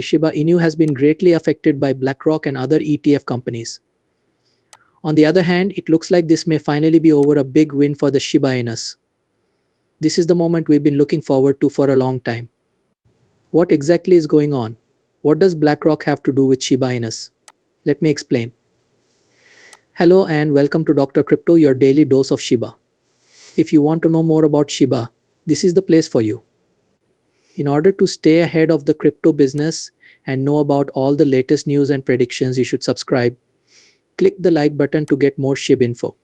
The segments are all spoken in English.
Shiba Inu has been greatly affected by BlackRock and other ETF companies. On the other hand, it looks like this may finally be over, a big win for the Shiba Inus. This is the moment we've been looking forward to for a long time. What exactly is going on? What does BlackRock have to do with Shiba Inus? Let me explain. Hello and welcome to Dr. Crypto, your daily dose of Shiba. If you want to know more about Shiba, this is the place for you. In order to stay ahead of the crypto business and know about all the latest news and predictions, you should subscribe. Click the like button to get more SHIB info.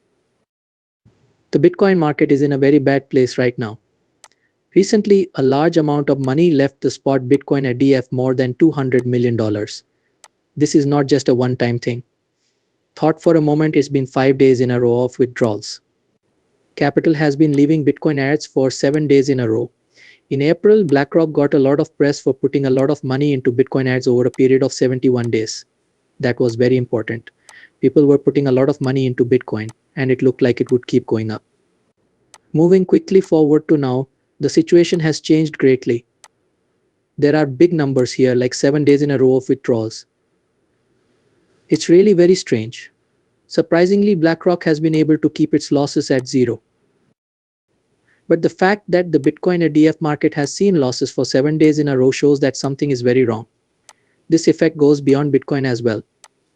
The Bitcoin market is in a very bad place right now. Recently, a large amount of money left the spot Bitcoin ETF, more than $200 million. This is not just a one-time thing. Thought for a moment, it's been 5 days in a row of withdrawals. Capital has been leaving Bitcoin ads for 7 days in a row. In April, BlackRock got a lot of press for putting a lot of money into Bitcoin ads over a period of 71 days. That was very important. People were putting a lot of money into Bitcoin, and it looked like it would keep going up. Moving quickly forward to now, the situation has changed greatly. There are big numbers here, like 7 days in a row of withdrawals. It's really very strange. Surprisingly, BlackRock has been able to keep its losses at zero. But the fact that the Bitcoin ETF market has seen losses for 7 days in a row shows that something is very wrong. This effect goes beyond Bitcoin as well.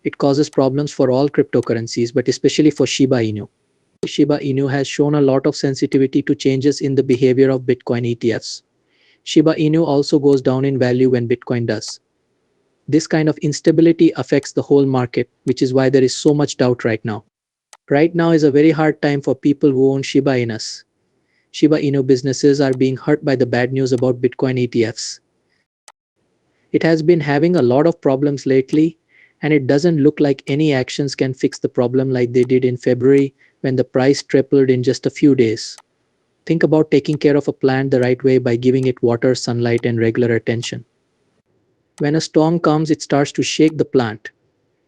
It causes problems for all cryptocurrencies, but especially for Shiba Inu. Shiba Inu has shown a lot of sensitivity to changes in the behavior of Bitcoin ETFs. Shiba Inu also goes down in value when Bitcoin does. This kind of instability affects the whole market, which is why there is so much doubt right now. Right now is a very hard time for people who own Shiba Inus. Shiba Inu businesses are being hurt by the bad news about Bitcoin ETFs. It has been having a lot of problems lately, and it doesn't look like any actions can fix the problem like they did in February when the price tripled in just a few days. Think about taking care of a plant the right way by giving it water, sunlight, and regular attention. When a storm comes, it starts to shake the plant.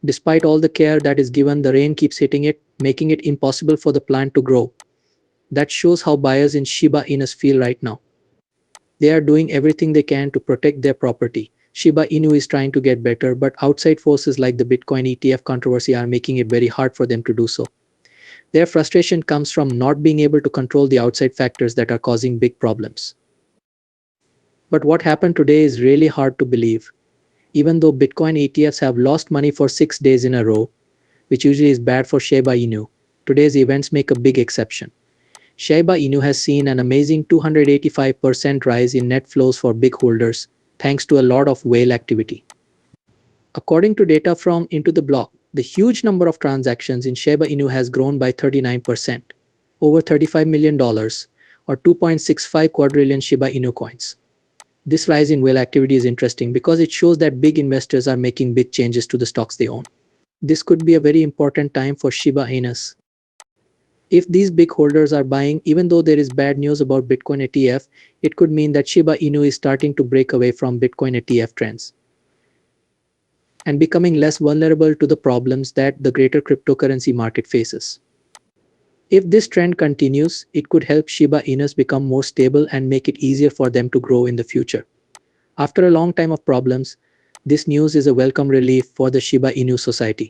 Despite all the care that is given, the rain keeps hitting it, making it impossible for the plant to grow. That shows how buyers in Shiba Inus feel right now. They are doing everything they can to protect their property. Shiba Inu is trying to get better, but outside forces like the Bitcoin ETF controversy are making it very hard for them to do so. Their frustration comes from not being able to control the outside factors that are causing big problems. But what happened today is really hard to believe. Even though Bitcoin ETFs have lost money for 6 days in a row, which usually is bad for Shiba Inu, today's events make a big exception. Shiba Inu has seen an amazing 285% rise in net flows for big holders, thanks to a lot of whale activity. According to data from Into the Block, the huge number of transactions in Shiba Inu has grown by 39%, over $35 million, or 2.65 quadrillion Shiba Inu coins. This rise in whale activity is interesting because it shows that big investors are making big changes to the stocks they own. This could be a very important time for Shiba Inus. If these big holders are buying, even though there is bad news about Bitcoin ETF, it could mean that Shiba Inu is starting to break away from Bitcoin ETF trends and becoming less vulnerable to the problems that the greater cryptocurrency market faces. If this trend continues, it could help Shiba Inus become more stable and make it easier for them to grow in the future. After a long time of problems, this news is a welcome relief for the Shiba Inu society.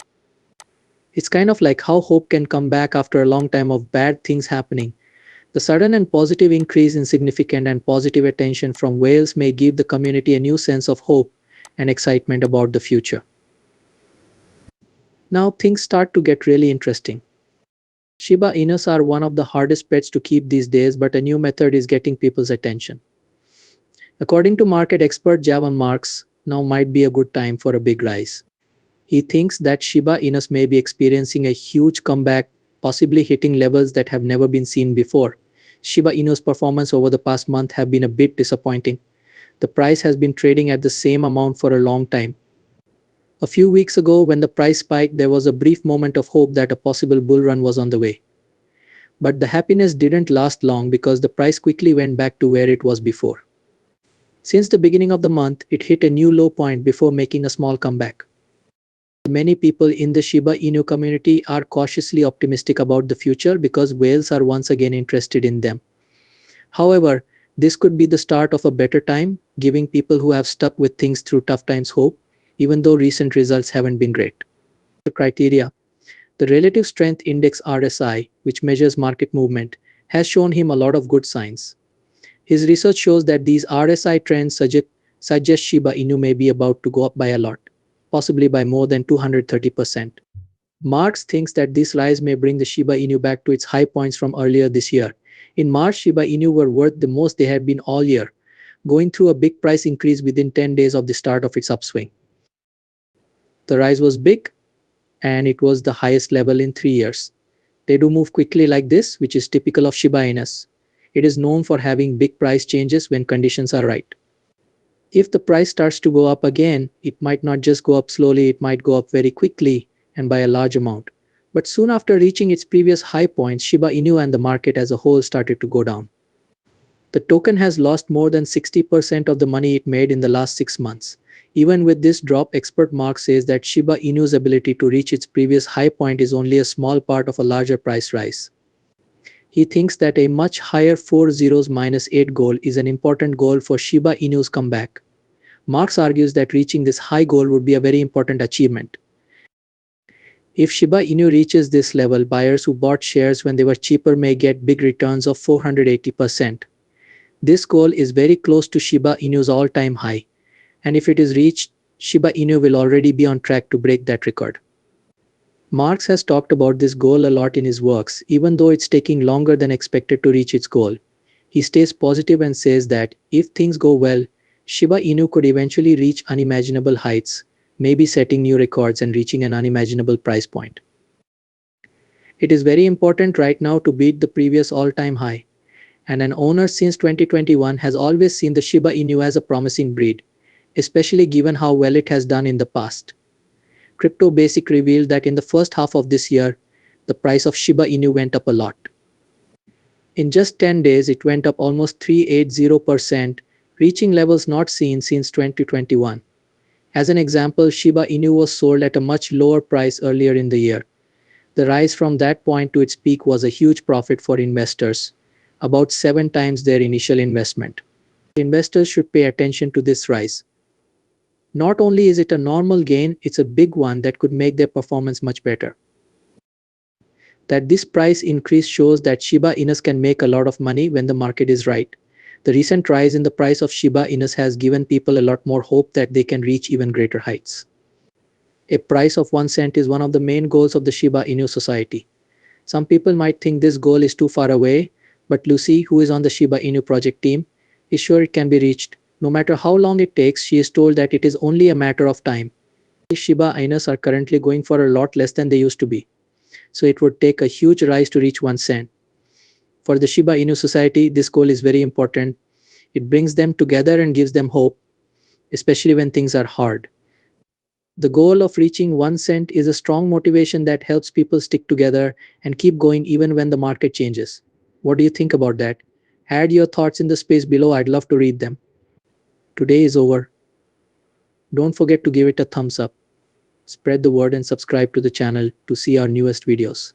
It's kind of like how hope can come back after a long time of bad things happening. The sudden and positive increase in significant and positive attention from whales may give the community a new sense of hope and excitement about the future. Now things start to get really interesting. Shiba Inus are one of the hardest pets to keep these days, but a new method is getting people's attention. According to market expert Javan Marks, now might be a good time for a big rise. He thinks that Shiba Inus may be experiencing a huge comeback, possibly hitting levels that have never been seen before. Shiba Inu's performance over the past month have been a bit disappointing. The price has been trading at the same amount for a long time. A few weeks ago, when the price spiked, there was a brief moment of hope that a possible bull run was on the way. But the happiness didn't last long because the price quickly went back to where it was before. Since the beginning of the month, it hit a new low point before making a small comeback. Many people in the Shiba Inu community are cautiously optimistic about the future because whales are once again interested in them. However, This could be the start of a better time, giving people who have stuck with things through tough times hope, even though recent results haven't been great. The criteria. The Relative Strength Index RSI, which measures market movement, has shown him a lot of good signs. His research shows that these RSI trends suggest Shiba Inu may be about to go up by a lot, possibly by more than 230%. Marx thinks that this rise may bring the Shiba Inu back to its high points from earlier this year. In March, Shiba Inu were worth the most they had been all year, going through a big price increase within 10 days of the start of its upswing. The rise was big, and it was the highest level in 3 years. They do move quickly like this, which is typical of Shiba Inus. It is known for having big price changes when conditions are right. If the price starts to go up again, it might not just go up slowly, it might go up very quickly and by a large amount. But soon after reaching its previous high points, Shiba Inu and the market as a whole started to go down. The token has lost more than 60% of the money it made in the last 6 months. Even with this drop, expert Mark says that Shiba Inu's ability to reach its previous high point is only a small part of a larger price rise. He thinks that a much higher 4 zeros minus 8 goal is an important goal for Shiba Inu's comeback. Marx argues that reaching this high goal would be a very important achievement. If Shiba Inu reaches this level, buyers who bought shares when they were cheaper may get big returns of 480%. This goal is very close to Shiba Inu's all-time high, and if it is reached, Shiba Inu will already be on track to break that record. Marx has talked about this goal a lot in his works, even though it's taking longer than expected to reach its goal. He stays positive and says that, if things go well, Shiba Inu could eventually reach unimaginable heights, maybe setting new records and reaching an unimaginable price point. It is very important right now to beat the previous all-time high, and an owner since 2021 has always seen the Shiba Inu as a promising breed, especially given how well it has done in the past. Crypto Basic revealed that in the first half of this year, the price of Shiba Inu went up a lot. In just 10 days, it went up almost 380%, reaching levels not seen since 2021. As an example, Shiba Inu was sold at a much lower price earlier in the year. The rise from that point to its peak was a huge profit for investors, about 7 times their initial investment. Investors should pay attention to this rise. Not only is it a normal gain, it's a big one that could make their performance much better. That this price increase shows that Shiba Inus can make a lot of money when the market is right. The recent rise in the price of Shiba Inus has given people a lot more hope that they can reach even greater heights. A price of 1 cent is one of the main goals of the Shiba Inu society. Some people might think this goal is too far away, but Lucy, who is on the Shiba Inu project team, is sure it can be reached. No matter how long it takes, she is told that it is only a matter of time. Shiba Inus are currently going for a lot less than they used to be, so it would take a huge rise to reach 1 cent. For the Shiba Inu society, this goal is very important. It brings them together and gives them hope, especially when things are hard. The goal of reaching 1 cent is a strong motivation that helps people stick together and keep going even when the market changes. What do you think about that? Add your thoughts in the space below, I'd love to read them. Today is over. Don't forget to give it a thumbs up. Spread the word and subscribe to the channel to see our newest videos.